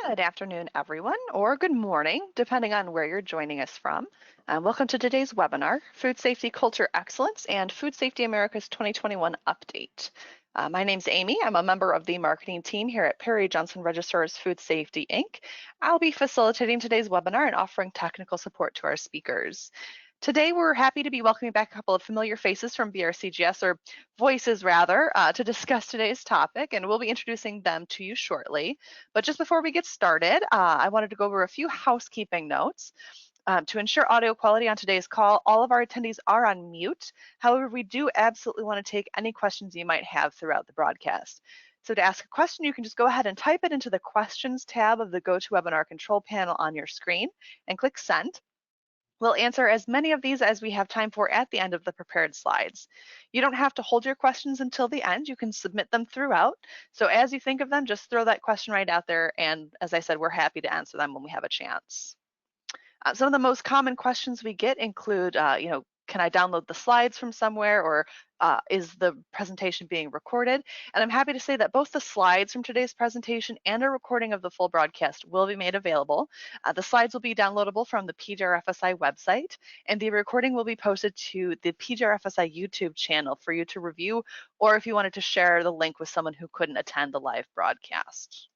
Good afternoon, everyone, or good morning, depending on where you're joining us from. Welcome to today's webinar, Food Safety Culture Excellence and Food Safety America's 2021 Update. My name's Amy. I'm a member of the marketing team here at Perry Johnson Registrar's Food Safety, Inc. I'll be facilitating today's webinar and offering technical support to our speakers. Today, we're happy to be welcoming back a couple of familiar faces from BRCGS, or voices rather, to discuss today's topic, and we'll be introducing them to you shortly. But just before we get started, I wanted to go over a few housekeeping notes. To ensure audio quality on today's call, all of our attendees are on mute. However, we do absolutely want to take any questions you might have throughout the broadcast. So to ask a question, you can just go ahead and type it into the questions tab of the GoToWebinar control panel on your screen and click send. We'll answer as many of these as we have time for at the end of the prepared slides. You don't have to hold your questions until the end. You can submit them throughout. So as you think of them, just throw that question right out there. And as I said, we're happy to answer them when we have a chance. Some of the most common questions we get include, can I download the slides from somewhere, or is the presentation being recorded? And I'm happy to say that both the slides from today's presentation and a recording of the full broadcast will be made available. The slides will be downloadable from the PJRFSI website, and the recording will be posted to the PJRFSI YouTube channel for you to review, or if you wanted to share the link with someone who couldn't attend the live broadcast.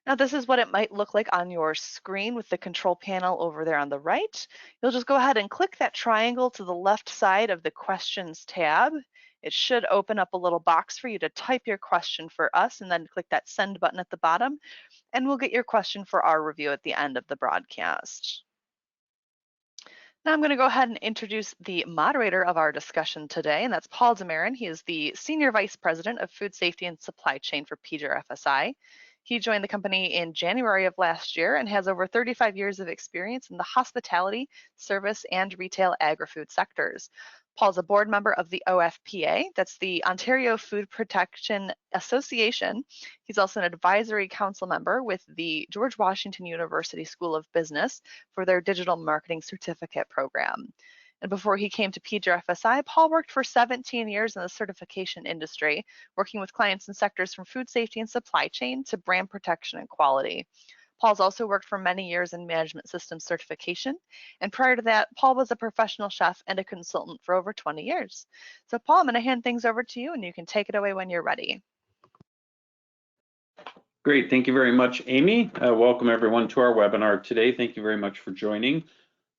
Now this is what it might look like on your screen with the control panel over there on the right. You'll just go ahead and click that triangle to the left side of the questions tab. It should open up a little box for you to type your question for us, and then click that send button at the bottom, and we'll get your question for our review at the end of the broadcast. Now I'm going to go ahead and introduce the moderator of our discussion today, and that's Paul Demarin. He is the Senior Vice President of Food Safety and Supply Chain for PJRFSI. He joined the company in January of last year and has over 35 years of experience in the hospitality, service, and retail agri-food sectors. Paul's a board member of the OFPA, that's the Ontario Food Protection Association. He's also an advisory council member with the George Washington University School of Business for their digital marketing certificate program. And before he came to PJRFSI, Paul worked for 17 years in the certification industry, working with clients in sectors from food safety and supply chain to brand protection and quality. Paul's also worked for many years in management systems certification. And prior to that, Paul was a professional chef and a consultant for over 20 years. So Paul, I'm going to hand things over to you, and you can take it away when you're ready. Great, thank you very much, Amy. Welcome everyone to our webinar today. Thank you very much for joining.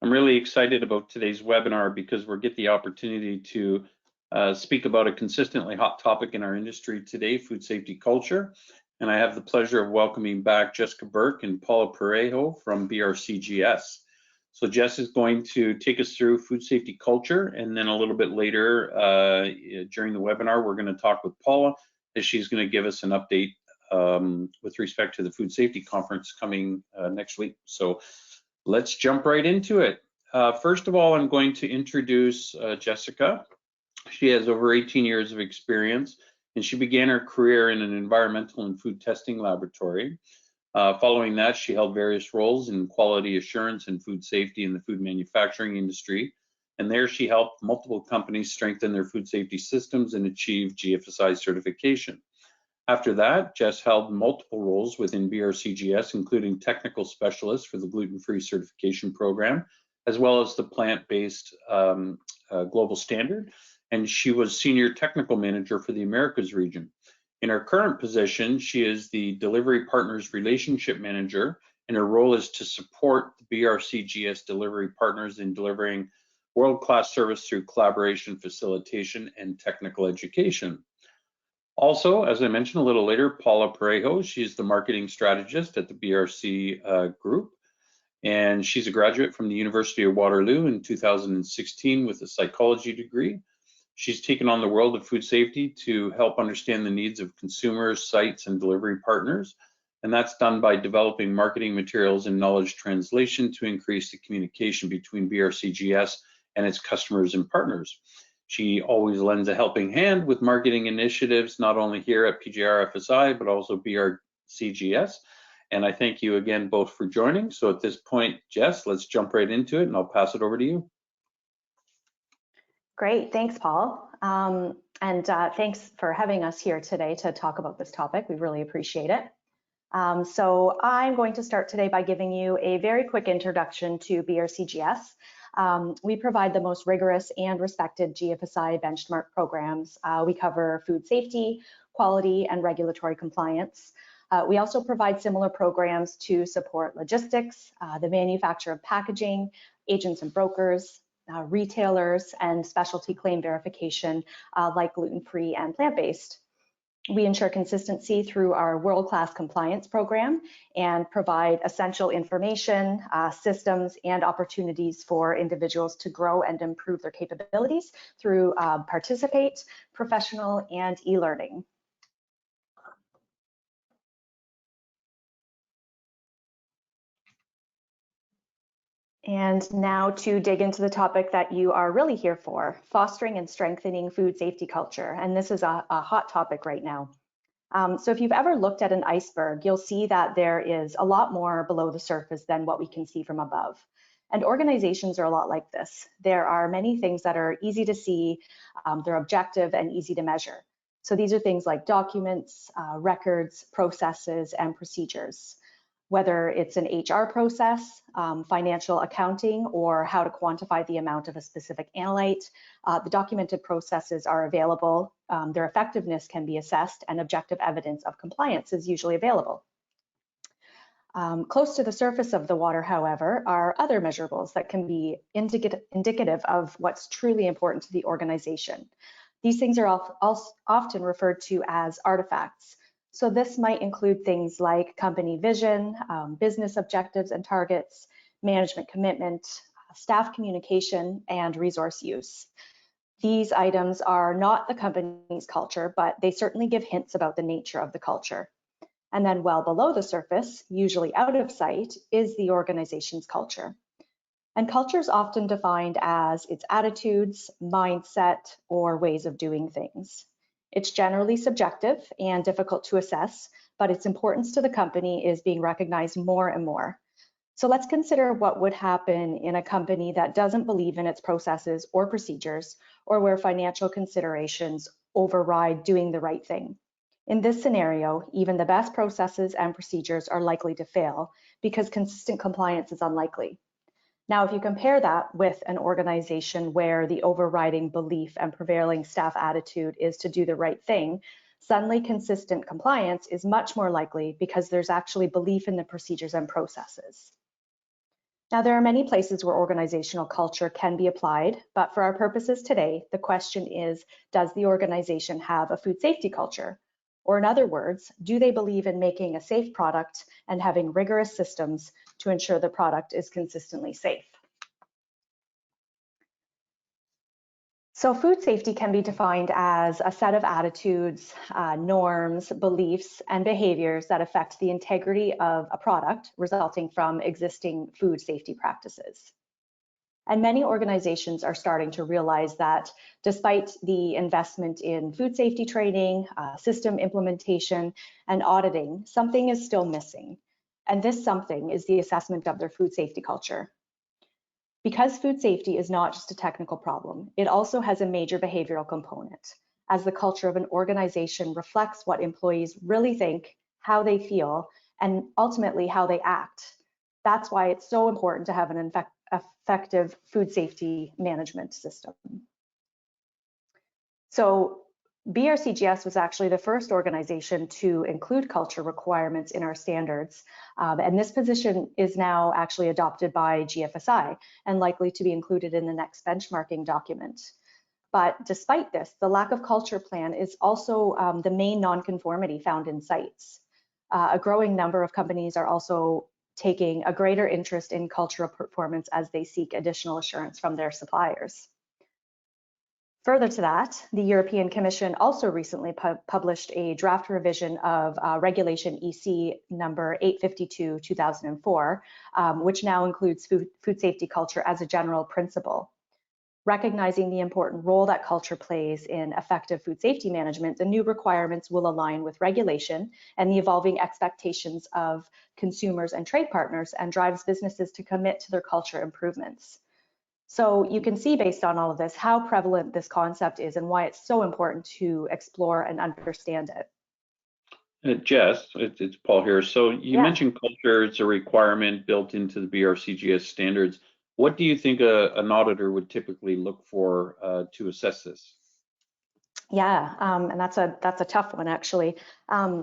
I'm really excited about today's webinar because we'll get the opportunity to speak about a consistently hot topic in our industry today, food safety culture. And I have the pleasure of welcoming back Jessica Burke and Paula Perejo from BRCGS. So Jess is going to take us through food safety culture, and then a little bit later during the webinar, we're going to talk with Paula as she's going to give us an update with respect to the food safety conference coming next week. So let's jump right into it. First of all, I'm going to introduce Jessica. She has over 18 years of experience, and she began her career in an environmental and food testing laboratory. Following that, she held various roles in quality assurance and food safety in the food manufacturing industry. And there she helped multiple companies strengthen their food safety systems and achieve GFSI certification. After that, Jess held multiple roles within BRCGS, including technical specialist for the gluten-free certification program, as well as the plant-based global standard. And she was senior technical manager for the Americas region. In her current position, she is the delivery partners relationship manager, and her role is to support the BRCGS delivery partners in delivering world-class service through collaboration, facilitation, and technical education. Also, as I mentioned a little later, Paula Perejo, she's the marketing strategist at the BRC group, and she's a graduate from the University of Waterloo in 2016 with a psychology degree. She's taken on the world of food safety to help understand the needs of consumers, sites, and delivery partners, and that's done by developing marketing materials and knowledge translation to increase the communication between BRCGS and its customers and partners. She always lends a helping hand with marketing initiatives, not only here at PJRFSI, but also BRCGS. And I thank you again both for joining. So at this point, Jess, let's jump right into it, and I'll pass it over to you. Great, thanks, Paul. Thanks for having us here today to talk about this topic. We really appreciate it. So I'm going to start today by giving you a very quick introduction to BRCGS. We provide the most rigorous and respected GFSI benchmark programs. We cover food safety, quality, and regulatory compliance. We also provide similar programs to support logistics, the manufacture of packaging, agents and brokers, retailers, and specialty claim verification like gluten-free and plant-based. We ensure consistency through our world-class compliance program and provide essential information, systems, and opportunities for individuals to grow and improve their capabilities through Participate, Professional, and e-learning. And now to dig into the topic that you are really here for, fostering and strengthening food safety culture. And this is a hot topic right now. So if you've ever looked at an iceberg, you'll see that there is a lot more below the surface than what we can see from above. And organizations are a lot like this. There are many things that are easy to see, they're objective and easy to measure. So these are things like documents, records, processes, and procedures. Whether it's an HR process, financial accounting, or how to quantify the amount of a specific analyte, the documented processes are available, their effectiveness can be assessed, and objective evidence of compliance is usually available. Close to the surface of the water, however, are other measurables that can be indicative of what's truly important to the organization. These things are often referred to as artifacts. So this might include things like company vision, business objectives and targets, management commitment, staff communication, and resource use. These items are not the company's culture, but they certainly give hints about the nature of the culture. And then well below the surface, usually out of sight, is the organization's culture. And culture is often defined as its attitudes, mindset, or ways of doing things. It's generally subjective and difficult to assess, but its importance to the company is being recognized more and more. So let's consider what would happen in a company that doesn't believe in its processes or procedures, or where financial considerations override doing the right thing. In this scenario, even the best processes and procedures are likely to fail because consistent compliance is unlikely. Now, if you compare that with an organization where the overriding belief and prevailing staff attitude is to do the right thing, suddenly consistent compliance is much more likely because there's actually belief in the procedures and processes. Now, there are many places where organizational culture can be applied, but for our purposes today, the question is, does the organization have a food safety culture? Or in other words, do they believe in making a safe product and having rigorous systems to ensure the product is consistently safe? So food safety can be defined as a set of attitudes, norms, beliefs, and behaviors that affect the integrity of a product resulting from existing food safety practices. And many organizations are starting to realize that despite the investment in food safety training, system implementation, and auditing, something is still missing. And this something is the assessment of their food safety culture. Because food safety is not just a technical problem, it also has a major behavioral component, as the culture of an organization reflects what employees really think, how they feel, and ultimately how they act. That's why it's so important to have an effective food safety management system. So BRCGS was actually the first organization to include culture requirements in our standards, and this position is now actually adopted by GFSI and likely to be included in the next benchmarking document. But despite this, the lack of culture plan is also the main nonconformity found in sites. A growing number of companies are also taking a greater interest in cultural performance as they seek additional assurance from their suppliers. Further to that, the European Commission also recently published a draft revision of Regulation EC number 852/2004, which now includes food safety culture as a general principle. Recognizing the important role that culture plays in effective food safety management, the new requirements will align with regulation and the evolving expectations of consumers and trade partners and drives businesses to commit to their culture improvements. So you can see based on all of this how prevalent this concept is and why it's so important to explore and understand it. Jess, it's Paul here. So you mentioned culture, it's a requirement built into the BRCGS standards. What do you think an auditor would typically look for to assess this? Yeah, and that's a tough one actually.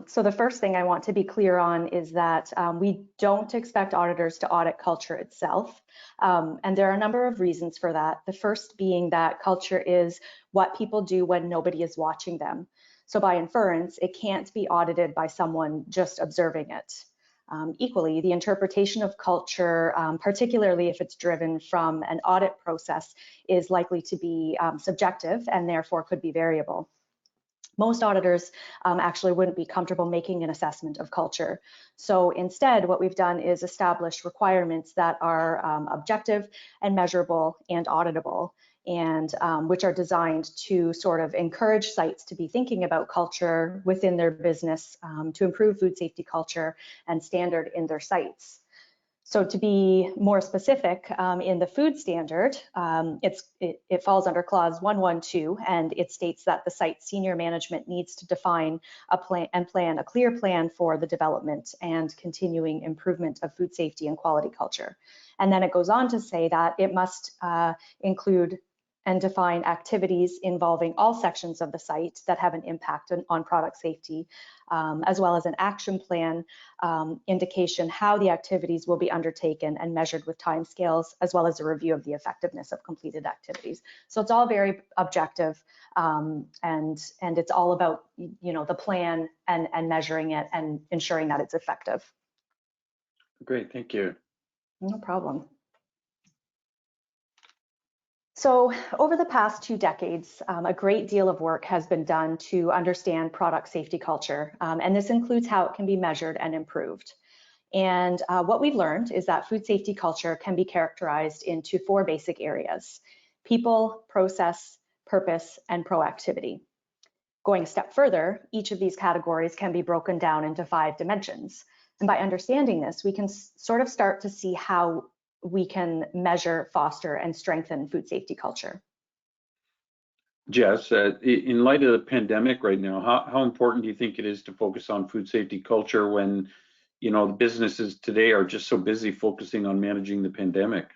So the first thing I want to be clear on is that we don't expect auditors to audit culture itself, and there are a number of reasons for that. The first being that culture is what people do when nobody is watching them. So by inference, it can't be audited by someone just observing it. Equally, the interpretation of culture, particularly if it's driven from an audit process, is likely to be subjective and therefore could be variable. Most auditors actually wouldn't be comfortable making an assessment of culture. So instead, what we've done is establish requirements that are objective and measurable and auditable, and which are designed to sort of encourage sites to be thinking about culture within their business to improve food safety culture and standard in their sites. So to be more specific, in the food standard, it falls under clause 112, and it states that the site senior management needs to define a clear plan for the development and continuing improvement of food safety and quality culture. And then it goes on to say that it must include and define activities involving all sections of the site that have an impact on product safety, as well as an action plan indication how the activities will be undertaken and measured with timescales, as well as a review of the effectiveness of completed activities. So it's all very objective, and it's all about the plan and measuring it and ensuring that it's effective. Great, thank you. No problem. So over the past 2 decades, a great deal of work has been done to understand product safety culture, and this includes how it can be measured and improved. And what we've learned is that food safety culture can be characterized into 4 basic areas: people, process, purpose, and proactivity. Going a step further, each of these categories can be broken down into 5 dimensions. And by understanding this, we can sort of start to see how we can measure, foster, and strengthen food safety culture. Jess, in light of the pandemic right now, how important do you think it is to focus on food safety culture when, the businesses today are just so busy focusing on managing the pandemic?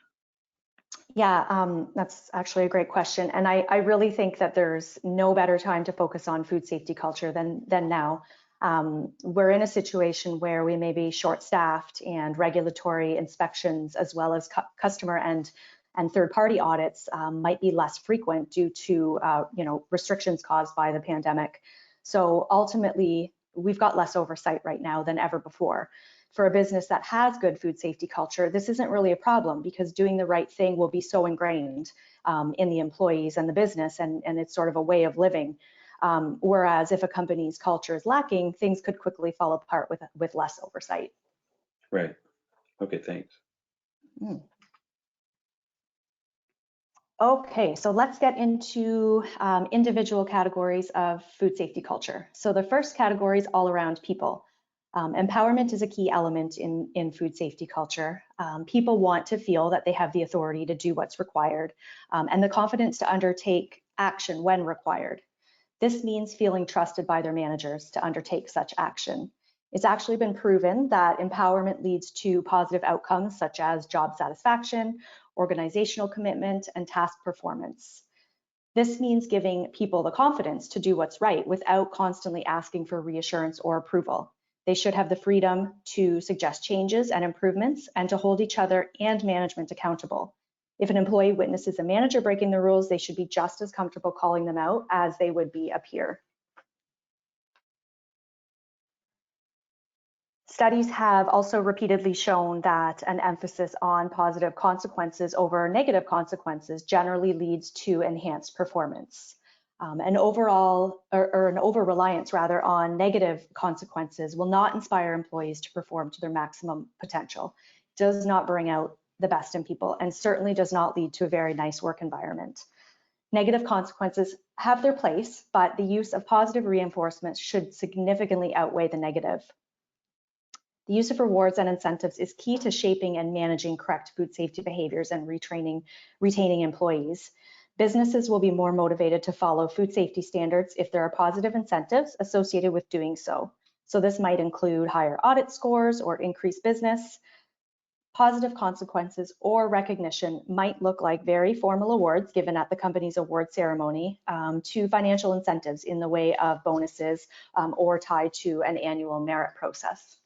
Yeah, that's actually a great question. And I really think that there's no better time to focus on food safety culture than now. We're in a situation where we may be short-staffed, and regulatory inspections as well as customer and third-party audits might be less frequent due to restrictions caused by the pandemic. So ultimately, we've got less oversight right now than ever before. For a business that has good food safety culture, this isn't really a problem because doing the right thing will be so ingrained in the employees and the business, and it's sort of a way of living. Whereas if a company's culture is lacking, things could quickly fall apart with less oversight. Right. Okay, thanks. Okay, so let's get into individual categories of food safety culture. So the first category is all around people. Empowerment is a key element in food safety culture. People want to feel that they have the authority to do what's required and the confidence to undertake action when required. This means feeling trusted by their managers to undertake such action. It's actually been proven that empowerment leads to positive outcomes such as job satisfaction, organizational commitment, and task performance. This means giving people the confidence to do what's right without constantly asking for reassurance or approval. They should have the freedom to suggest changes and improvements and to hold each other and management accountable. If an employee witnesses a manager breaking the rules, they should be just as comfortable calling them out as they would be a peer. Studies have also repeatedly shown that an emphasis on positive consequences over negative consequences generally leads to enhanced performance. An over-reliance rather on negative consequences will not inspire employees to perform to their maximum potential, does not bring out the best in people, and certainly does not lead to a very nice work environment. Negative consequences have their place, but the use of positive reinforcements should significantly outweigh the negative. The use of rewards and incentives is key to shaping and managing correct food safety behaviors and retaining employees. Businesses will be more motivated to follow food safety standards if there are positive incentives associated with doing so. So this might include higher audit scores or increased business. Positive consequences or recognition might look like very formal awards given at the company's award ceremony, to financial incentives in the way of bonuses, or tied to an annual merit process.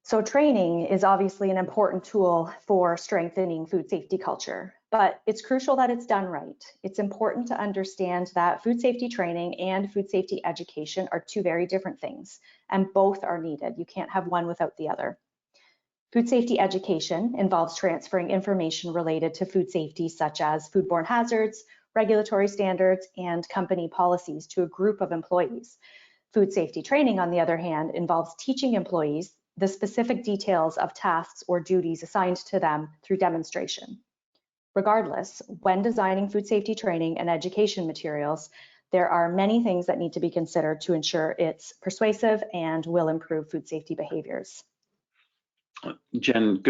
So training is obviously an important tool for strengthening food safety culture, but it's crucial that it's done right. It's important to understand that food safety training and food safety education are two very different things, and both are needed. You can't have one without the other. Food safety education involves transferring information related to food safety, such as foodborne hazards, regulatory standards, and company policies to a group of employees. Food safety training, on the other hand, involves teaching employees the specific details of tasks or duties assigned to them through demonstration. Regardless, when designing food safety training and education materials, there are many things that need to be considered to ensure it's persuasive and will improve food safety behaviors. Jen,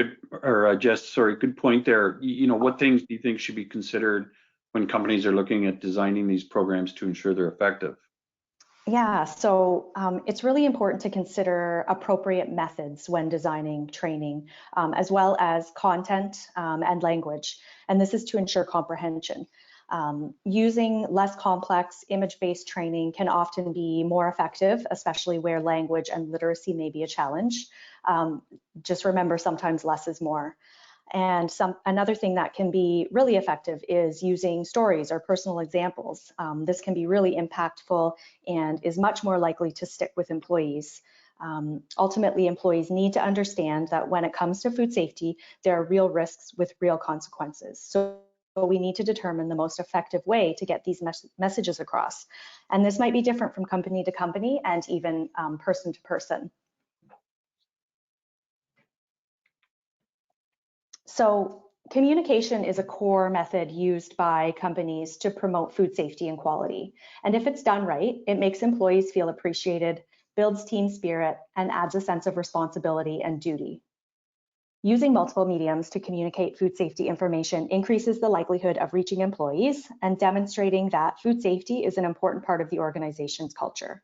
Jess, sorry, good point there. What things do you think should be considered when companies are looking at designing these programs to ensure they're effective? Yeah, so it's really important to consider appropriate methods when designing training, as well as content and language, and this is to ensure comprehension. Using less complex image-based training can often be more effective, especially where language and literacy may be a challenge. Just remember, sometimes less is more. And another thing that can be really effective is using stories or personal examples. This can be really impactful and is much more likely to stick with employees. Ultimately, employees need to understand that when it comes to food safety, there are real risks with real consequences. So we need to determine the most effective way to get these messages across. And this might be different from company to company and even person to person. So communication is a core method used by companies to promote food safety and quality. And if it's done right, it makes employees feel appreciated, builds team spirit, and adds a sense of responsibility and duty. Using multiple mediums to communicate food safety information increases the likelihood of reaching employees and demonstrating that food safety is an important part of the organization's culture.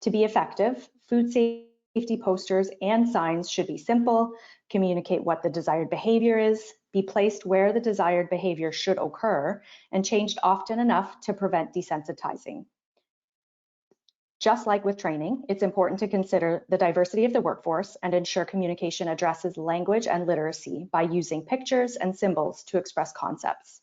To be effective, food safety posters and signs should be simple, communicate what the desired behavior is, be placed where the desired behavior should occur, and changed often enough to prevent desensitizing. Just like with training, it's important to consider the diversity of the workforce and ensure communication addresses language and literacy by using pictures and symbols to express concepts.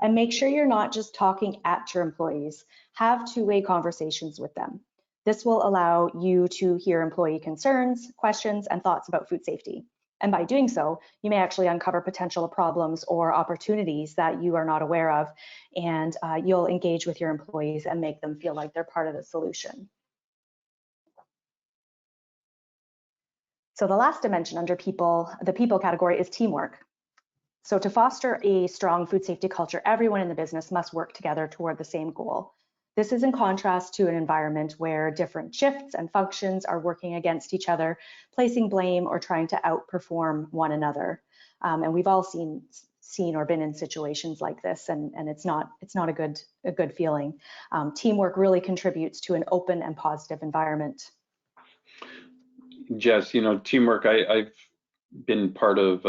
And make sure you're not just talking at your employees, have two-way conversations with them. This will allow you to hear employee concerns, questions, and thoughts about food safety. And by doing so, you may actually uncover potential problems or opportunities that you are not aware of, and you'll engage with your employees and make them feel like they're part of the solution. So the last dimension under the people category is teamwork. So to foster a strong food safety culture, everyone in the business must work together toward the same goal. This is in contrast to an environment where different shifts and functions are working against each other, placing blame or trying to outperform one another. And we've all seen or been in situations like this, and it's not a good feeling. Teamwork really contributes to an open and positive environment. Jess, teamwork, I've been part of,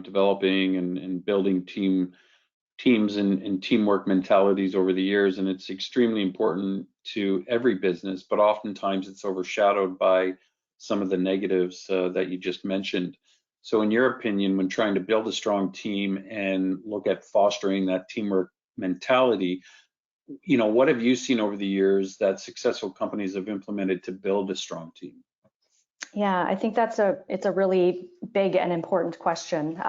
developing and building teams and teamwork mentalities over the years, and it's extremely important to every business, but oftentimes it's overshadowed by some of the negatives that you just mentioned. So in your opinion, when trying to build a strong team and look at fostering that teamwork mentality, what have you seen over the years that successful companies have implemented to build a strong team? Yeah, I think it's a really big and important question.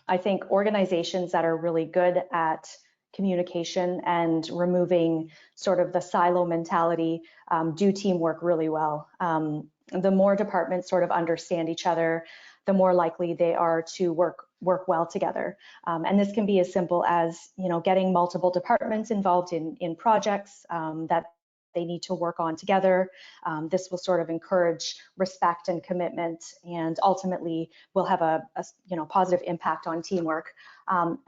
I think organizations that are really good at communication and removing sort of the silo mentality do teamwork really well. The more departments sort of understand each other, the more likely they are to work well together. And this can be as simple as, getting multiple departments involved in projects that they need to work on together. This will sort of encourage respect and commitment, and ultimately will have a positive impact on teamwork. And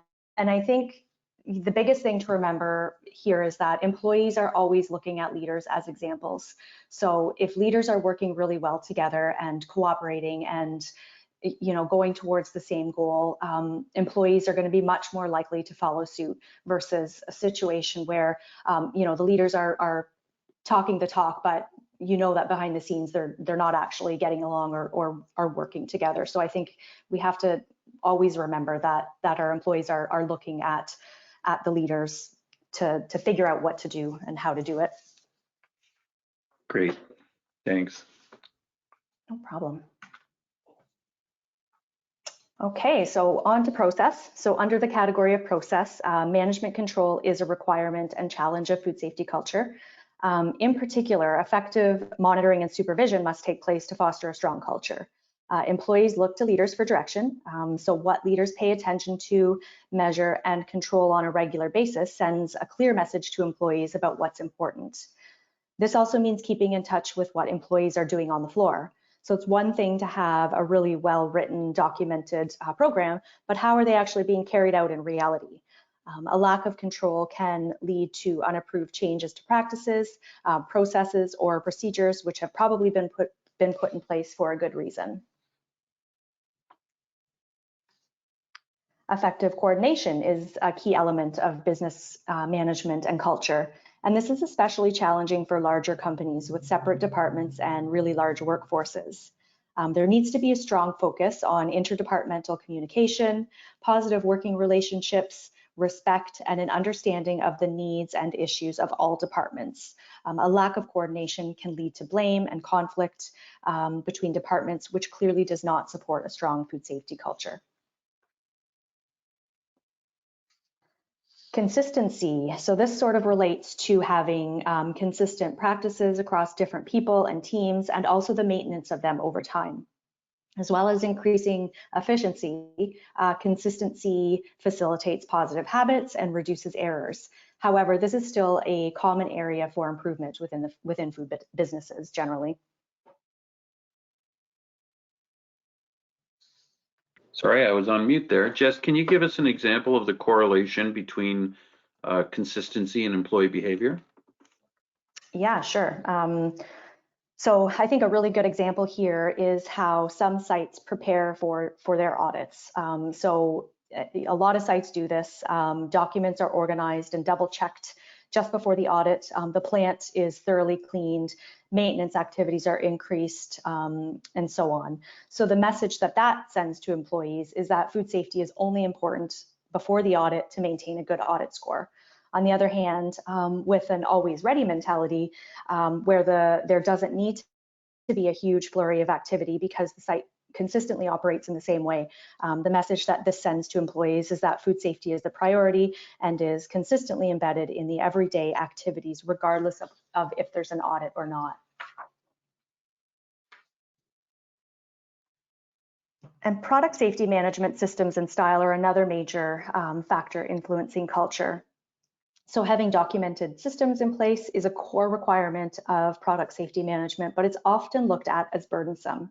I think the biggest thing to remember here is that employees are always looking at leaders as examples. So if leaders are working really well together and cooperating and going towards the same goal, employees are going to be much more likely to follow suit versus a situation where the leaders are talking the talk, but that behind the scenes they're not actually getting along or are working together. So I think we have to always remember that our employees are looking at the leaders to figure out what to do and how to do it. Great, thanks. No problem. Okay, so on to process. So under the category of process, management control is a requirement and challenge of food safety culture. In particular, effective monitoring and supervision must take place to foster a strong culture. Employees look to leaders for direction. So what leaders pay attention to, measure, and control on a regular basis sends a clear message to employees about what's important. This also means keeping in touch with what employees are doing on the floor. So it's one thing to have a really well-written, documented program, but how are they actually being carried out in reality? A lack of control can lead to unapproved changes to practices, processes, or procedures which have probably been put in place for a good reason. Effective coordination is a key element of business management and culture. And this is especially challenging for larger companies with separate departments and really large workforces. There needs to be a strong focus on interdepartmental communication, positive working relationships, respect, and an understanding of the needs and issues of all departments. A lack of coordination can lead to blame and conflict between departments, which clearly does not support a strong food safety culture. Consistency. So this sort of relates to having consistent practices across different people and teams, and also the maintenance of them over time. As well as increasing efficiency, consistency facilitates positive habits and reduces errors. However, this is still a common area for improvement within food businesses generally. Sorry, I was on mute there. Jess, can you give us an example of the correlation between consistency and employee behavior? Yeah, sure. So I think a really good example here is how some sites prepare for their audits. So a lot of sites do this. Documents are organized and double checked just before the audit. The plant is thoroughly cleaned, maintenance activities are increased, and so on. So the message that sends to employees is that food safety is only important before the audit to maintain a good audit score. On the other hand, with an always ready mentality, where there doesn't need to be a huge flurry of activity because the site consistently operates in the same way, the message that this sends to employees is that food safety is the priority and is consistently embedded in the everyday activities, regardless of if there's an audit or not. And product safety management systems and style are another major factor influencing culture. So having documented systems in place is a core requirement of product safety management, but it's often looked at as burdensome.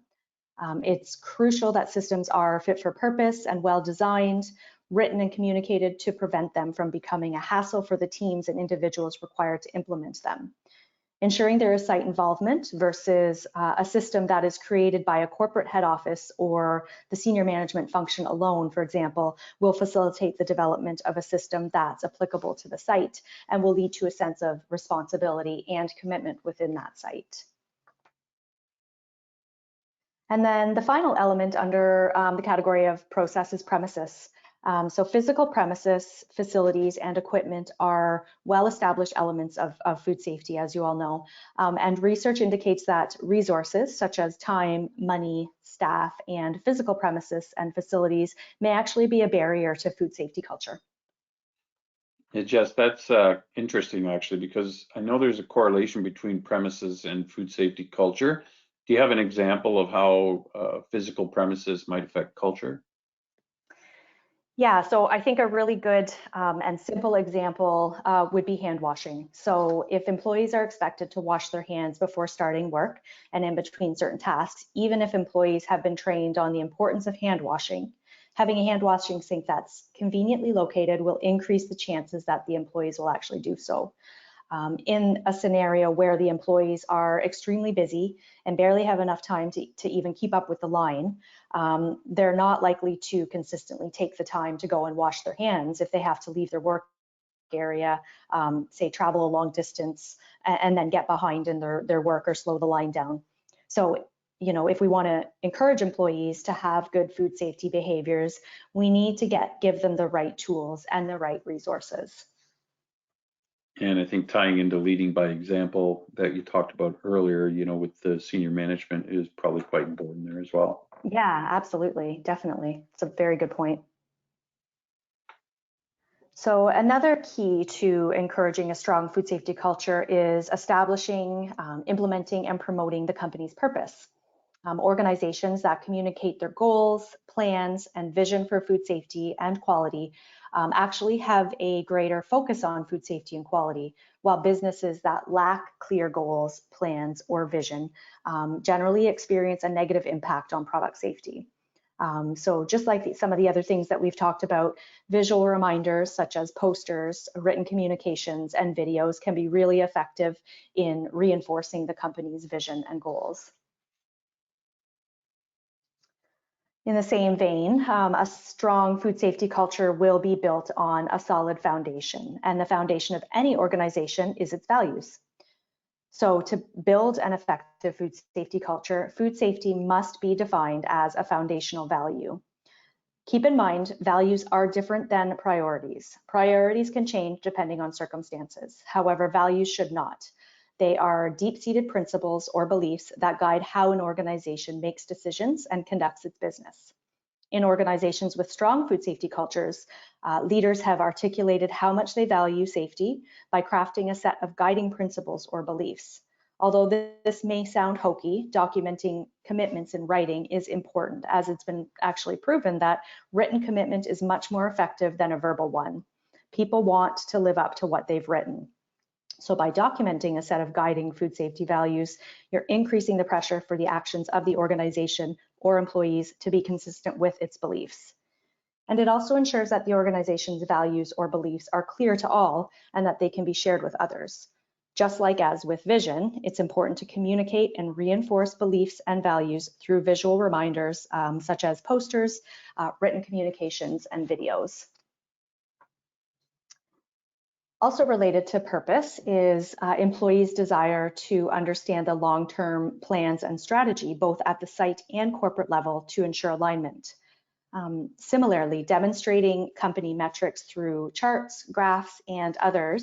It's crucial that systems are fit for purpose and well designed, written and communicated to prevent them from becoming a hassle for the teams and individuals required to implement them. Ensuring there is site involvement versus a system that is created by a corporate head office or the senior management function alone, for example, will facilitate the development of a system that's applicable to the site and will lead to a sense of responsibility and commitment within that site. And then the final element under the category of process is premises. So physical premises, facilities, and equipment are well-established elements of food safety, as you all know. And research indicates that resources such as time, money, staff, and physical premises and facilities may actually be a barrier to food safety culture. Yeah, Jess, that's interesting actually, because I know there's a correlation between premises and food safety culture. Do you have an example of how physical premises might affect culture? Yeah, so I think a really good and simple example would be hand washing. So if employees are expected to wash their hands before starting work and in between certain tasks, even if employees have been trained on the importance of hand washing, Having a hand washing sink that's conveniently located will increase the chances that the employees will actually do so. In a scenario where the employees are extremely busy and barely have enough time to even keep up with the line, they're not likely to consistently take the time to go and wash their hands if they have to leave their work area, say travel a long distance, and then get behind in their work or slow the line down. So, if we want to encourage employees to have good food safety behaviors, we need to give them the right tools and the right resources. And I think tying into leading by example that you talked about earlier, with the senior management is probably quite important there as well. Yeah, absolutely. Definitely. It's a very good point. So another key to encouraging a strong food safety culture is establishing, implementing, and promoting the company's purpose. Organizations that communicate their goals, plans, and vision for food safety and quality actually have a greater focus on food safety and quality, while businesses that lack clear goals, plans, or vision generally experience a negative impact on product safety. So just like some of the other things that we've talked about, visual reminders such as posters, written communications, and videos can be really effective in reinforcing the company's vision and goals. In the same vein, a strong food safety culture will be built on a solid foundation, and the foundation of any organization is its values. So to build an effective food safety culture, food safety must be defined as a foundational value. Keep in mind, values are different than priorities. Priorities can change depending on circumstances. However, values should not. They are deep-seated principles or beliefs that guide how an organization makes decisions and conducts its business. In organizations with strong food safety cultures, leaders have articulated how much they value safety by crafting a set of guiding principles or beliefs. Although this may sound hokey, documenting commitments in writing is important, as it's been actually proven that written commitment is much more effective than a verbal one. People want to live up to what they've written. So by documenting a set of guiding food safety values, you're increasing the pressure for the actions of the organization or employees to be consistent with its beliefs. And it also ensures that the organization's values or beliefs are clear to all and that they can be shared with others. Just like as with vision, it's important to communicate and reinforce beliefs and values through visual reminders, such as posters, written communications, and videos. Also related to purpose is employees' desire to understand the long-term plans and strategy, both at the site and corporate level, to ensure alignment. Similarly, demonstrating company metrics through charts, graphs, and other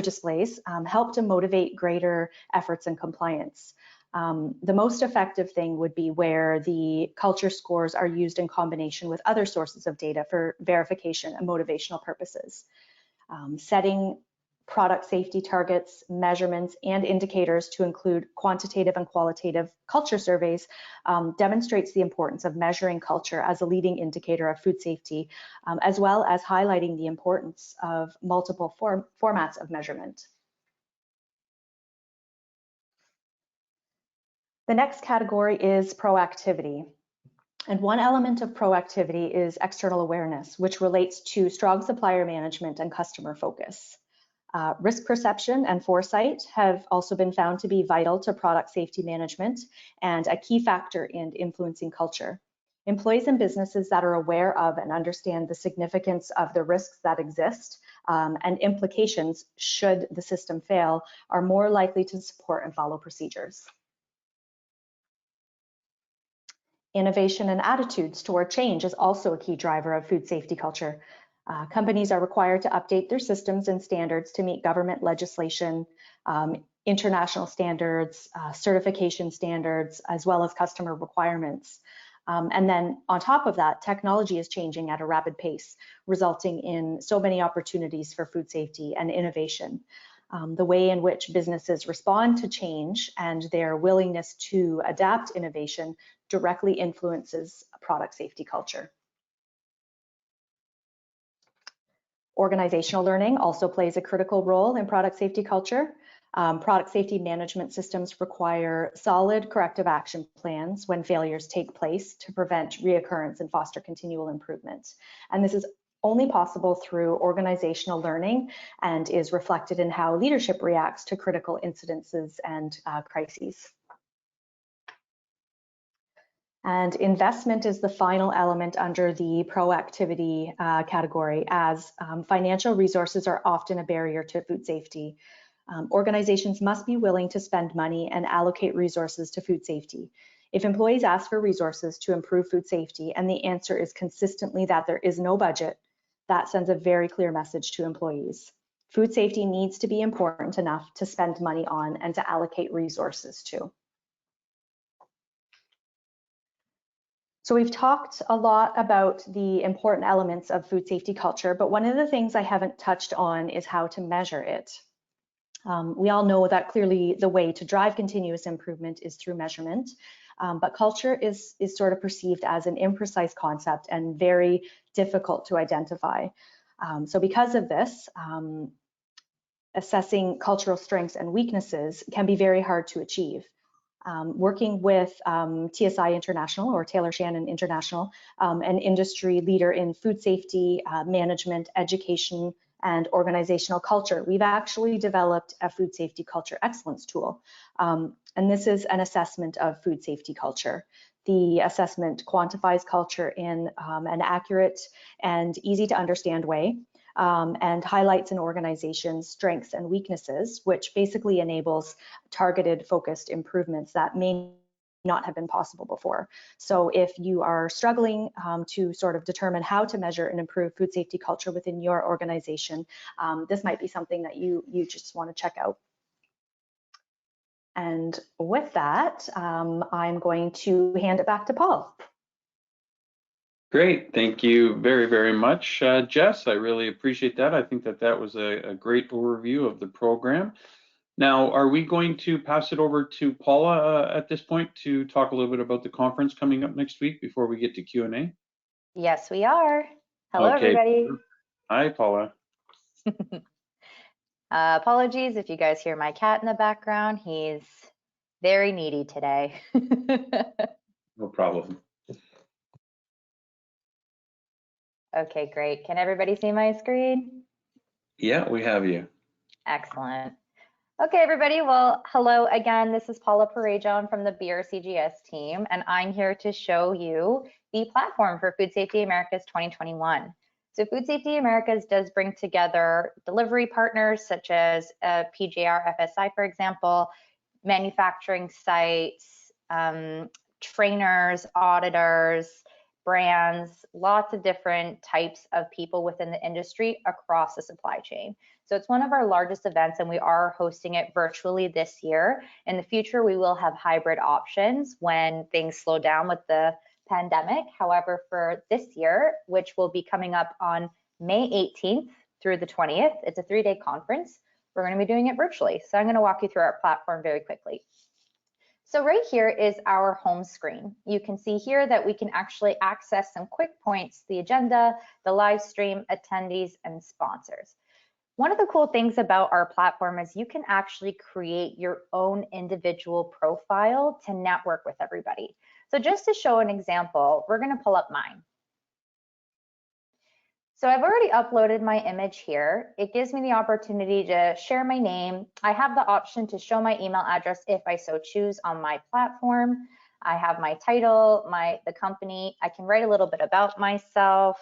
displays help to motivate greater efforts in compliance. The most effective thing would be where the culture scores are used in combination with other sources of data for verification and motivational purposes. Setting product safety targets, measurements, and indicators to include quantitative and qualitative culture surveys demonstrates the importance of measuring culture as a leading indicator of food safety, as well as highlighting the importance of multiple formats of measurement. The next category is proactivity. And one element of proactivity is external awareness, which relates to strong supplier management and customer focus. Risk perception and foresight have also been found to be vital to product safety management and a key factor in influencing culture. Employees and businesses that are aware of and understand the significance of the risks that exist and implications should the system fail are more likely to support and follow procedures. Innovation and attitudes toward change is also a key driver of food safety culture. Companies are required to update their systems and standards to meet government legislation, international standards, certification standards, as well as customer requirements. And then on top of that, technology is changing at a rapid pace, resulting in so many opportunities for food safety and innovation. The way in which businesses respond to change and their willingness to adapt innovation directly influences product safety culture. Organizational learning also plays a critical role in product safety culture. Product safety management systems require solid corrective action plans when failures take place to prevent reoccurrence and foster continual improvement. And this is only possible through organizational learning and is reflected in how leadership reacts to critical incidences and crises. And investment is the final element under the proactivity category, as financial resources are often a barrier to food safety. Organizations must be willing to spend money and allocate resources to food safety. If employees ask for resources to improve food safety and the answer is consistently that there is no budget, that sends a very clear message to employees. Food safety needs to be important enough to spend money on and to allocate resources to. So we've talked a lot about the important elements of food safety culture, but one of the things I haven't touched on is how to measure it. We all know that clearly the way to drive continuous improvement is through measurement, but culture is sort of perceived as an imprecise concept and very difficult to identify. So because of this, assessing cultural strengths and weaknesses can be very hard to achieve. Working with TSI International or Taylor Shannon International, an industry leader in food safety, management, education, and organizational culture, we've actually developed a food safety culture excellence tool. And this is an assessment of food safety culture. The assessment quantifies culture in an accurate and easy to understand way, and highlights an organization's strengths and weaknesses, which basically enables targeted, focused improvements that may not have been possible before. So if you are struggling to sort of determine how to measure and improve food safety culture within your organization, this might be something that you just want to check out. And with that, I'm going to hand it back to Paul. Great, thank you very, very much, Jess. I really appreciate that. I think that was a great overview of the program. Now, are we going to pass it over to Paula at this point to talk a little bit about the conference coming up next week before we get to Q&A? Yes, we are. Hello, everybody. Hi, Paula. Apologies if you guys hear my cat in the background. He's very needy today. No problem. Okay, great. Can everybody see my screen? Yeah, we have you. Excellent. Okay, everybody. Well, hello again. This is Paula Perejo. I'm from the Brcgs team, and I'm here to show you the platform for Food Safety Americas 2021. So Food Safety Americas does bring together delivery partners such as PJRFSI, for example, manufacturing sites, trainers, auditors, brands, lots of different types of people within the industry across the supply chain. So it's one of our largest events, and we are hosting it virtually this year. In the future, we will have hybrid options when things slow down with the pandemic. However, for this year, which will be coming up on May 18th through the 20th, it's a 3-day conference. We're going to be doing it virtually. So I'm going to walk you through our platform very quickly. So right here is our home screen. You can see here that we can actually access some quick points, the agenda, the live stream, attendees, and sponsors. One of the cool things about our platform is you can actually create your own individual profile to network with everybody. So just to show an example, we're going to pull up mine. So I've already uploaded my image here. It gives me the opportunity to share my name. I have the option to show my email address if I so choose on my platform. I have my title, the company. I can write a little bit about myself.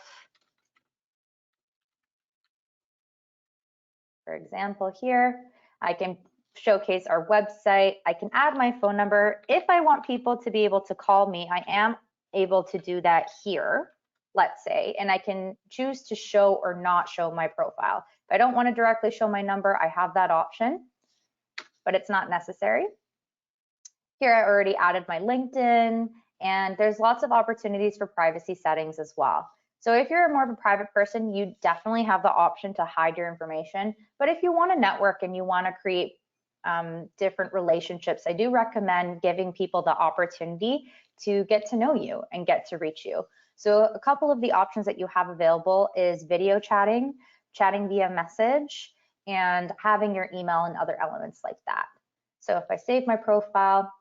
For example, here, I can showcase our website. I can add my phone number. If I want people to be able to call me, I am able to do that here, let's say, and I can choose to show or not show my profile. If I don't want to directly show my number, I have that option, but it's not necessary. Here, I already added my LinkedIn, and there's lots of opportunities for privacy settings as well. So if you're more of a private person, you definitely have the option to hide your information. But if you want to network and you want to create different relationships, I do recommend giving people the opportunity to get to know you and get to reach you. So a couple of the options that you have available is video chatting, chatting via message, and having your email and other elements like that. So if I save my profile,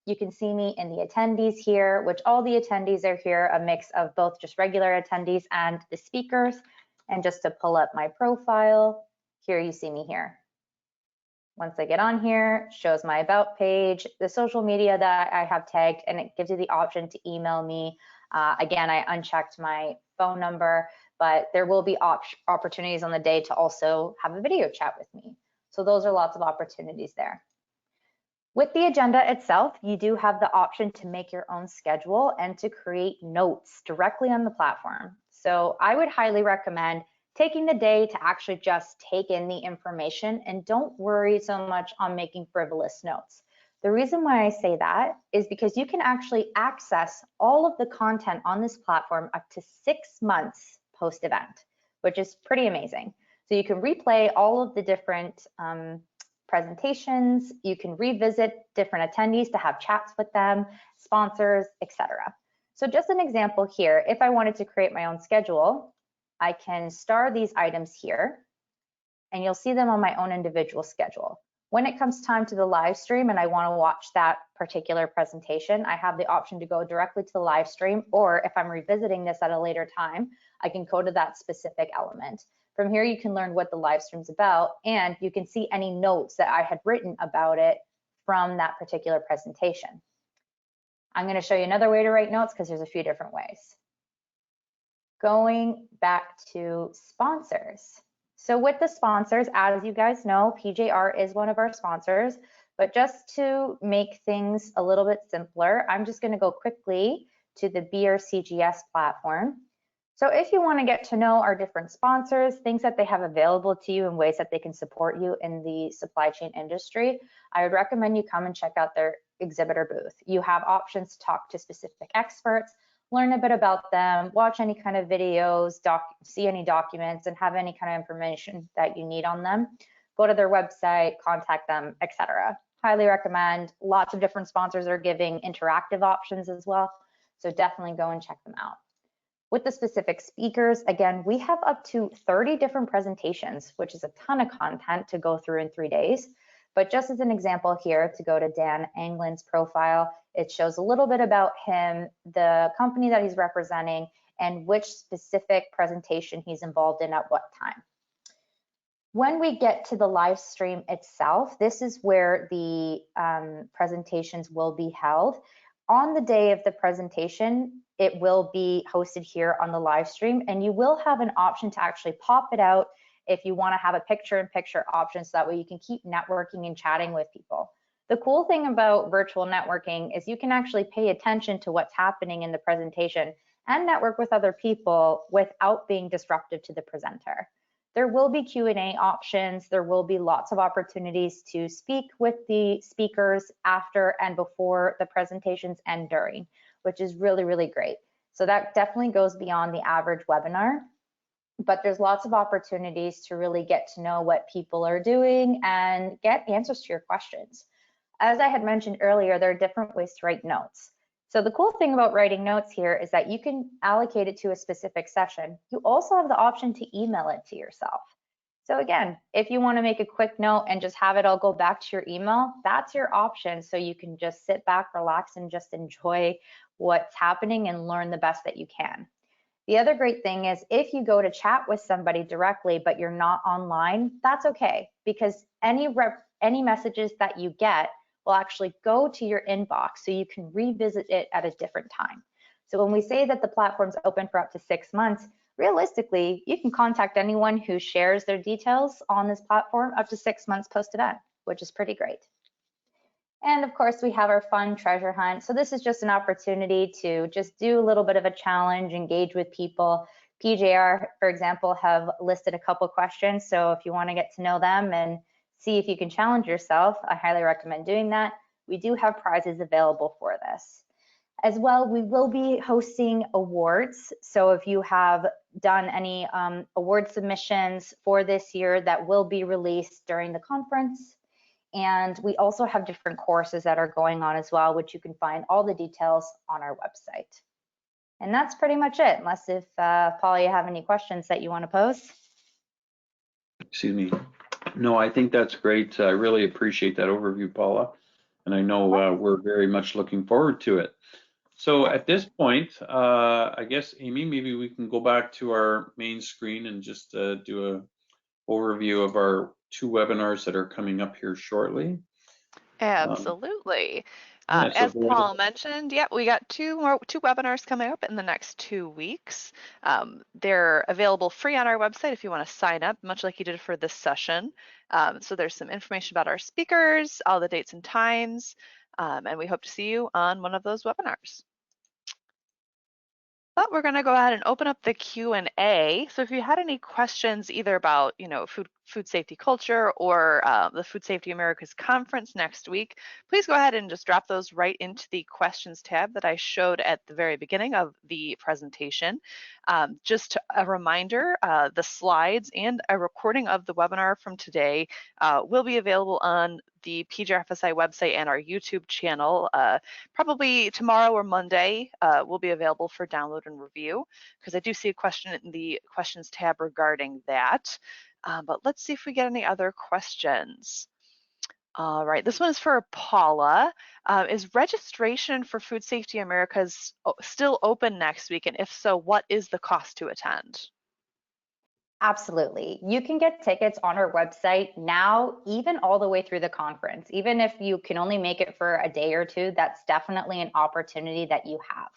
you can see me in the attendees here, which all the attendees are here, a mix of both just regular attendees and the speakers. And just to pull up my profile, here you see me here. Once I get on here, it shows my about page, the social media that I have tagged, and it gives you the option to email me. Again, I unchecked my phone number, but there will be opportunities on the day to also have a video chat with me. So those are lots of opportunities there. With the agenda itself, you do have the option to make your own schedule and to create notes directly on the platform. So I would highly recommend taking the day to actually just take in the information and don't worry so much on making frivolous notes. The reason why I say that is because you can actually access all of the content on this platform up to 6 months post-event, which is pretty amazing. So you can replay all of the different presentations, you can revisit different attendees to have chats with them, sponsors, etc. So just an example here, if I wanted to create my own schedule, I can star these items here, and you'll see them on my own individual schedule. When it comes time to the live stream and I want to watch that particular presentation, I have the option to go directly to the live stream, or if I'm revisiting this at a later time, I can go to that specific element. From here, you can learn what the live stream's about, and you can see any notes that I had written about it from that particular presentation. I'm going to show you another way to write notes because there's a few different ways. Going back to sponsors. So with the sponsors, as you guys know, PJR is one of our sponsors, but just to make things a little bit simpler, I'm just going to go quickly to the Brcgs platform. So if you want to get to know our different sponsors, things that they have available to you in ways that they can support you in the supply chain industry, I would recommend you come and check out their exhibitor booth. You have options to talk to specific experts, learn a bit about them, watch any kind of videos, see any documents, and have any kind of information that you need on them. Go to their website, contact them, etc. Highly recommend. Lots of different sponsors are giving interactive options as well, so definitely go and check them out. With the specific speakers, again, we have up to 30 different presentations, which is a ton of content to go through in 3 days. But just as an example here, to go to Dan Anglin's profile, it shows a little bit about him, the company that he's representing, and which specific presentation he's involved in at what time. When we get to the live stream itself, this is where the presentations will be held. On the day of the presentation, it will be hosted here on the live stream, and you will have an option to actually pop it out if you want to have a picture-in-picture option, so that way you can keep networking and chatting with people. The cool thing about virtual networking is you can actually pay attention to what's happening in the presentation and network with other people without being disruptive to the presenter. There will be Q&A options. There will be lots of opportunities to speak with the speakers after and before the presentations and during, which is really, really great. So that definitely goes beyond the average webinar, but there's lots of opportunities to really get to know what people are doing and get answers to your questions. As I had mentioned earlier, there are different ways to write notes. So the cool thing about writing notes here is that you can allocate it to a specific session. You also have the option to email it to yourself. So again, if you want to make a quick note and just have it all go back to your email, that's your option. So you can just sit back, relax, and just enjoy what's happening and learn the best that you can. The other great thing is if you go to chat with somebody directly, but you're not online, that's okay, because any messages that you get will actually go to your inbox, so you can revisit it at a different time. So when we say that the platform's open for up to 6 months, realistically, you can contact anyone who shares their details on this platform up to 6 months post-event, which is pretty great. And of course, we have our fun treasure hunt. So this is just an opportunity to just do a little bit of a challenge, engage with people. PJR, for example, have listed a couple questions. So if you want to get to know them and see if you can challenge yourself, I highly recommend doing that. We do have prizes available for this. As well, we will be hosting awards. So if you have done any award submissions for this year, that will be released during the conference. And we also have different courses that are going on as well, which you can find all the details on our website. And that's pretty much it, unless if, Paula, you have any questions that you want to pose. Excuse me. No, I think that's great. I really appreciate that overview, Paula. And I know we're very much looking forward to it. So at this point, I guess, Amy, maybe we can go back to our main screen and just do a overview of our 2 webinars that are coming up here shortly. Absolutely. Yeah, so As go ahead. Paul mentioned, yeah, we got two webinars coming up in the next 2 weeks. They're available free on our website if you want to sign up, much like you did for this session. So there's some information about our speakers, all the dates and times, and we hope to see you on one of those webinars. But we're going to go ahead and open up the Q&A. So if you had any questions either about, food safety culture or the Food Safety Americas conference next week, please go ahead and just drop those right into the questions tab that I showed at the very beginning of the presentation. Just a reminder, the slides and a recording of the webinar from today will be available on the PJRFSI website and our YouTube channel. Probably tomorrow or Monday will be available for download and review, because I do see a question in the questions tab regarding that. But let's see if we get any other questions. All right, this one is for Paula. Is registration for Food Safety Americas still open next week? And if so, what is the cost to attend? Absolutely. You can get tickets on our website now, even all the way through the conference. Even if you can only make it for a day or two, that's definitely an opportunity that you have.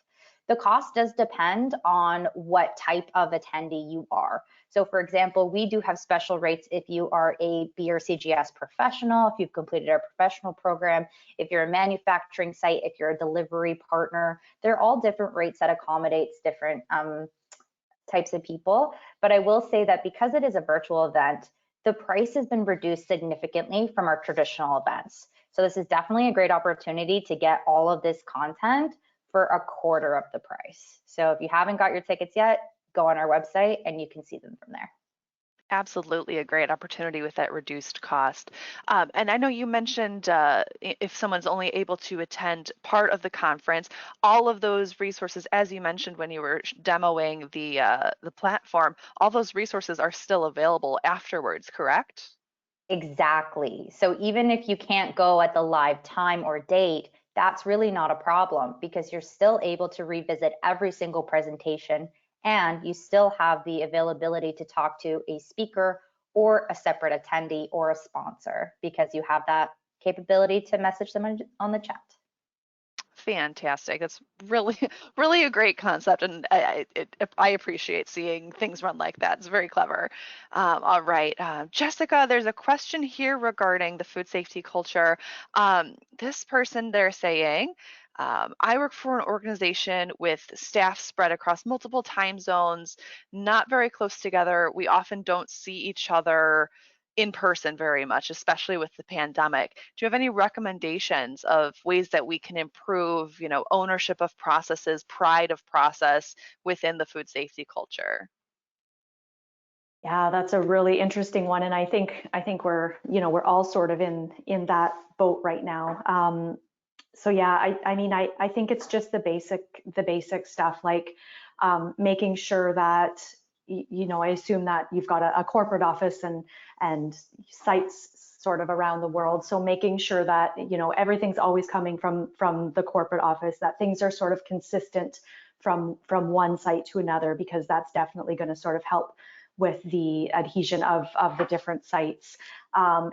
The cost does depend on what type of attendee you are. So for example, we do have special rates if you are a Brcgs professional, if you've completed our professional program, if you're a manufacturing site, if you're a delivery partner. They're all different rates that accommodates different types of people. But I will say that because it is a virtual event, the price has been reduced significantly from our traditional events. So this is definitely a great opportunity to get all of this content for a quarter of the price. So if you haven't got your tickets yet, go on our website and you can see them from there. Absolutely a great opportunity with that reduced cost. And I know you mentioned if someone's only able to attend part of the conference, all of those resources, as you mentioned when you were demoing the platform, all those resources are still available afterwards, correct? Exactly. So even if you can't go at the live time or date, that's really not a problem because you're still able to revisit every single presentation and you still have the availability to talk to a speaker or a separate attendee or a sponsor because you have that capability to message them on the chat. Fantastic. That's really, really a great concept, and I appreciate seeing things run like that. It's very clever. All right, Jessica, there's a question here regarding the food safety culture. This person, they're saying, I work for an organization with staff spread across multiple time zones, not very close together. We often don't see each other in person very much, especially with the pandemic. Do you have any recommendations of ways that we can improve, ownership of processes, pride of process within the food safety culture? Yeah, that's a really interesting one, and I think we're all sort of in that boat right now. So yeah, I think it's just the basic stuff, like making sure that I assume that you've got a corporate office and sites sort of around the world. So making sure that everything's always coming from the corporate office, that things are sort of consistent from one site to another, because that's definitely going to sort of help with the adhesion of the different sites.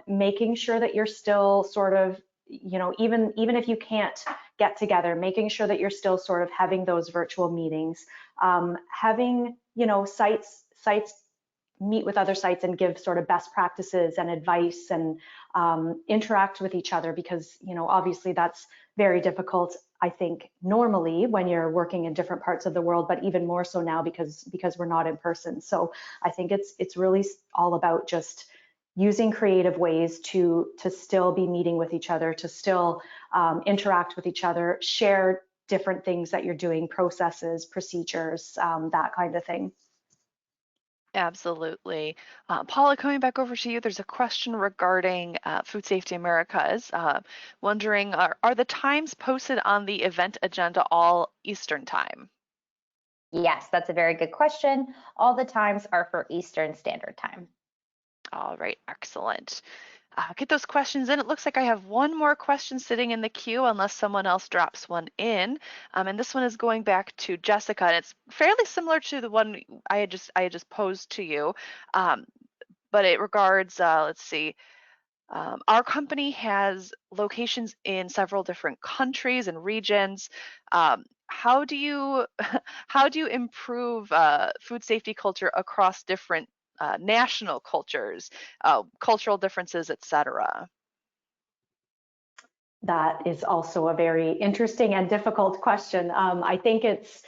Making sure that you're still sort of, even if you can't get together, making sure that you're still sort of having those virtual meetings, having, sites meet with other sites and give sort of best practices and advice and interact with each other, because, obviously that's very difficult, I think, normally when you're working in different parts of the world, but even more so now because we're not in person. So I think it's really all about just using creative ways to still be meeting with each other, to still interact with each other, share different things that you're doing, processes, procedures, that kind of thing. Absolutely. Paula, coming back over to you, there's a question regarding Food Safety Americas. Wondering, are the times posted on the event agenda all Eastern time? Yes, that's a very good question. All the times are for Eastern Standard Time. All right, excellent. Get those questions in. It looks like I have one more question sitting in the queue unless someone else drops one in. And this one is going back to Jessica, and it's fairly similar to the one I had just posed to you. But it regards, let's see, our company has locations in several different countries and regions. How do you how do you improve food safety culture across different national cultures, cultural differences, etc.? That is also a very interesting and difficult question. I think it's,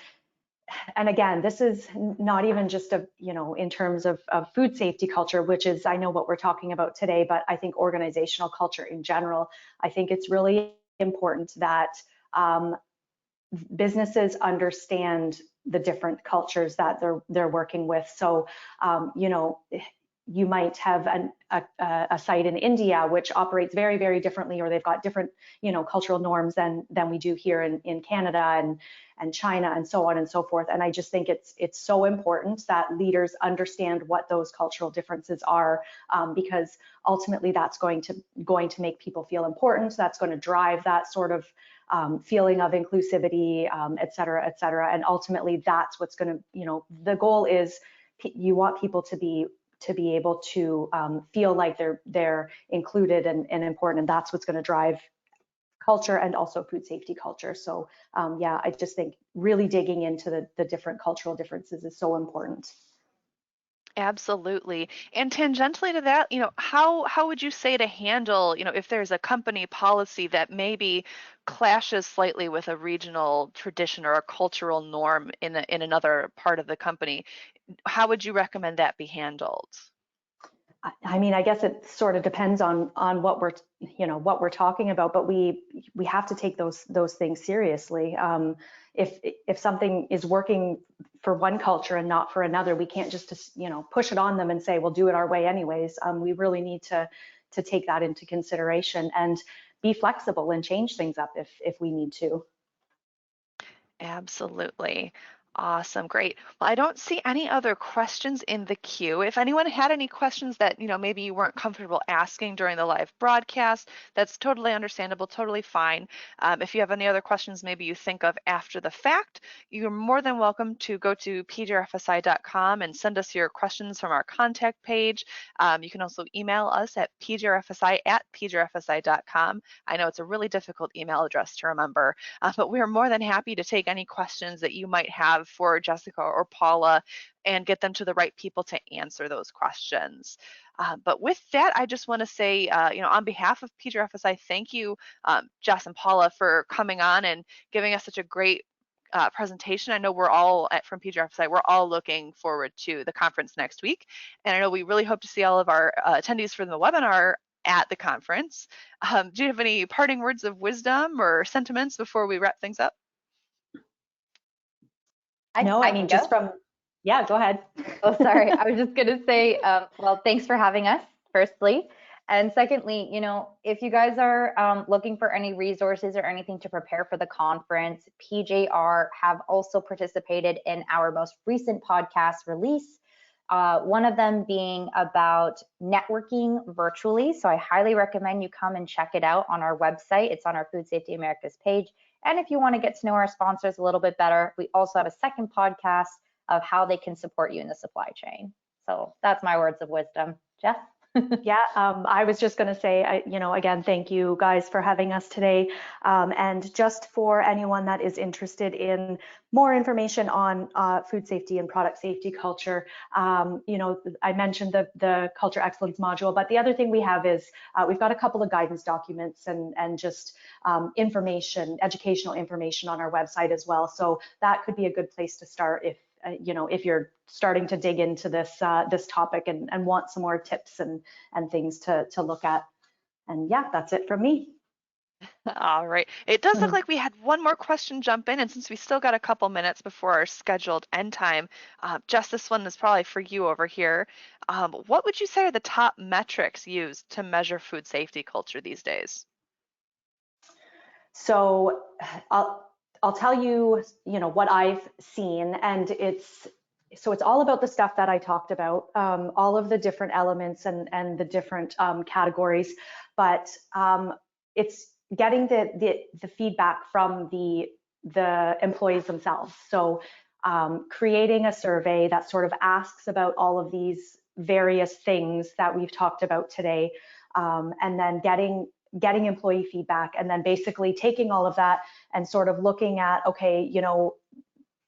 and again, this is not even just in terms of food safety culture, which is, I know what we're talking about today, but I think organizational culture in general. I think it's really important that businesses understand the different cultures that they're working with. So, you might have a site in India which operates very, very differently, or they've got different, cultural norms than we do here in Canada and China and so on and so forth. And I just think it's so important that leaders understand what those cultural differences are, because ultimately that's going to make people feel important. That's going to drive that sort of feeling of inclusivity, et cetera, et cetera. And ultimately that's what's going to, the goal is you want people to be able to feel like they're included and important, and that's what's going to drive culture and also food safety culture. So yeah, I just think really digging into the different cultural differences is so important. Absolutely. And tangentially to that, how would you say to handle, if there's a company policy that maybe clashes slightly with a regional tradition or a cultural norm in another part of the company, how would you recommend that be handled? I mean, I guess it sort of depends on what we're talking about, but we have to take those things seriously. If something is working for one culture and not for another, we can't just push it on them and say we'll do it our way anyways. We really need to take that into consideration and be flexible and change things up if we need to. Absolutely. Awesome. Great. Well, I don't see any other questions in the queue. If anyone had any questions that, maybe you weren't comfortable asking during the live broadcast, that's totally understandable, totally fine. If you have any other questions maybe you think of after the fact, you're more than welcome to go to PJRFSI.com and send us your questions from our contact page. You can also email us at PJRFSI@PJRFSI.com. I know it's a really difficult email address to remember, but we are more than happy to take any questions that you might have for Jessica or Paula and get them to the right people to answer those questions. But with that, I just want to say, on behalf of PJRFSI, thank you, Jess and Paula, for coming on and giving us such a great presentation. I know we're all from PJRFSI, we're all looking forward to the conference next week. And I know we really hope to see all of our attendees from the webinar at the conference. Do you have any parting words of wisdom or sentiments before we wrap things up? I mean, just from, yeah, go ahead. Oh, sorry. I was just going to say, well, thanks for having us, firstly. And secondly, if you guys are looking for any resources or anything to prepare for the conference, PJR have also participated in our most recent podcast release, one of them being about networking virtually. So I highly recommend you come and check it out on our website. It's on our Food Safety Americas page. And if you want to get to know our sponsors a little bit better, we also have a second podcast of how they can support you in the supply chain. So that's my words of wisdom. Jeff? Yeah, I was just going to say, again, thank you guys for having us today. And just for anyone that is interested in more information on food safety and product safety culture, I mentioned the culture excellence module, but the other thing we have is we've got a couple of guidance documents and just information, educational information on our website as well. So that could be a good place to start if you're starting to dig into this topic and want some more tips and things to look at. And yeah, that's it from me. All right. It does look like we had one more question jump in, and since we still got a couple minutes before our scheduled end time, Jess, this one is probably for you over here. What would you say are the top metrics used to measure food safety culture these days? So I'll tell you, what I've seen, and it's so it's all about the stuff that I talked about, all of the different elements and the different categories, but it's getting the feedback from the employees themselves. So creating a survey that sort of asks about all of these various things that we've talked about today, and then getting employee feedback, and then basically taking all of that and sort of looking at, okay, you know,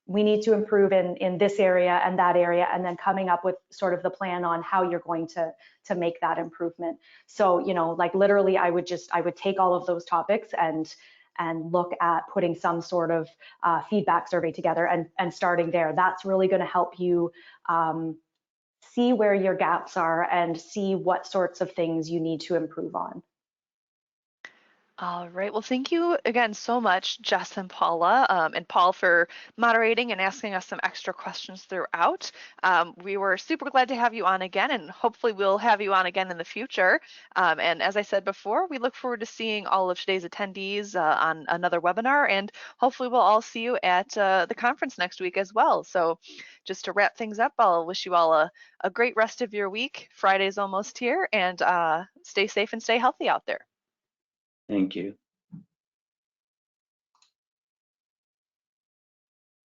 we need to improve in this area and that area, and then coming up with sort of the plan on how you're going to make that improvement. So, you know, like literally I would take all of those topics and look at putting some sort of feedback survey together and starting there. That's really going to help you see where your gaps are and see what sorts of things you need to improve on. All right. Well, thank you again so much, Jess and Paula, and Paul for moderating and asking us some extra questions throughout. We were super glad to have you on again, and hopefully we'll have you on again in the future. And as I said before, we look forward to seeing all of today's attendees on another webinar, and hopefully we'll all see you at the conference next week as well. So just to wrap things up, I'll wish you all a great rest of your week. Friday's almost here, and stay safe and stay healthy out there. Thank you.